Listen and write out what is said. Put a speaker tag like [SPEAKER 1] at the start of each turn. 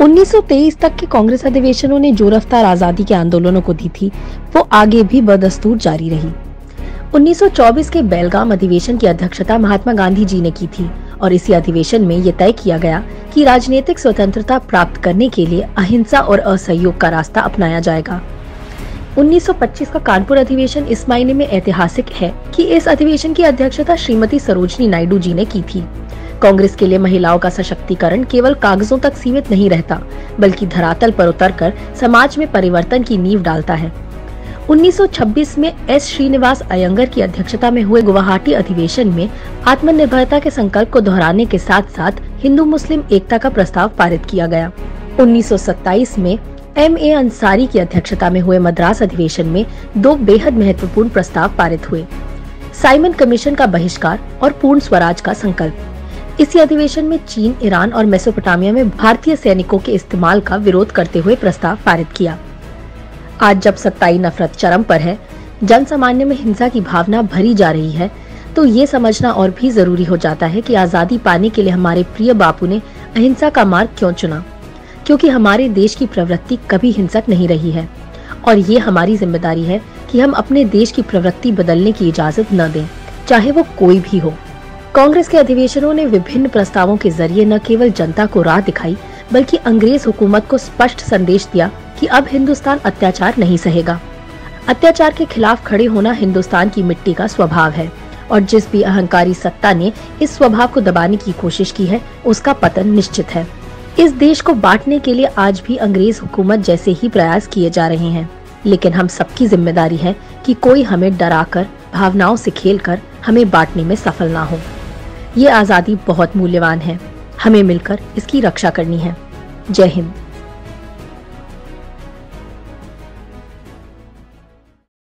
[SPEAKER 1] 1923 तक के कांग्रेस अधिवेशनों ने जो रफ्तार आजादी के आंदोलनों को दी थी, वो आगे भी बदस्तूर जारी रही। 1924 के बेलगाम अधिवेशन की अध्यक्षता महात्मा गांधी जी ने की थी और इसी अधिवेशन में ये तय किया गया कि राजनीतिक स्वतंत्रता प्राप्त करने के लिए अहिंसा और असहयोग का रास्ता अपनाया जाएगा। 1925 का कानपुर अधिवेशन इस मायने में ऐतिहासिक है कि इस अधिवेशन की अध्यक्षता श्रीमती सरोजिनी नायडू जी ने की थी। कांग्रेस के लिए महिलाओं का सशक्तिकरण केवल कागजों तक सीमित नहीं रहता, बल्कि धरातल पर उतरकर समाज में परिवर्तन की नींव डालता है। 1926 में एस श्रीनिवास अयंगर की अध्यक्षता में हुए गुवाहाटी अधिवेशन में आत्मनिर्भरता के संकल्प को दोहराने के साथ साथ हिंदू मुस्लिम एकता का प्रस्ताव पारित किया गया। 1927 में M.A. अंसारी की अध्यक्षता में हुए मद्रास अधिवेशन में दो बेहद महत्वपूर्ण प्रस्ताव पारित हुए: साइमन कमीशन का बहिष्कार और पूर्ण स्वराज का संकल्प। इसी अधिवेशन में चीन, ईरान और मेसोपोटामिया में भारतीय सैनिकों के इस्तेमाल का विरोध करते हुए प्रस्ताव पारित किया। आज जब सत्ताई नफरत चरम पर है, जन सामान्य में हिंसा की भावना भरी जा रही है, तो ये समझना और भी जरूरी हो जाता है कि आजादी पाने के लिए हमारे प्रिय बापू ने अहिंसा का मार्ग क्यों चुना, क्योंकि हमारे देश की प्रवृत्ति कभी हिंसक नहीं रही है और ये हमारी जिम्मेदारी है कि हम अपने देश की प्रवृत्ति बदलने की इजाजत न दें, चाहे वो कोई भी हो। कांग्रेस के अधिवेशनों ने विभिन्न प्रस्तावों के जरिए न केवल जनता को राह दिखाई, बल्कि अंग्रेज हुकूमत को स्पष्ट संदेश दिया कि अब हिंदुस्तान अत्याचार नहीं सहेगा। अत्याचार के खिलाफ खड़े होना हिंदुस्तान की मिट्टी का स्वभाव है और जिस भी अहंकारी सत्ता ने इस स्वभाव को दबाने की कोशिश की है, उसका पतन निश्चित है। इस देश को बांटने के लिए आज भी अंग्रेज हुकूमत जैसे ही प्रयास किए जा रहे हैं, लेकिन हम सबकी जिम्मेदारी है कि कोई हमें डराकर, भावनाओं से खेलकर हमें बांटने में सफल ना हो। ये आजादी बहुत मूल्यवान है, हमें मिलकर इसकी रक्षा करनी है। जय हिंद।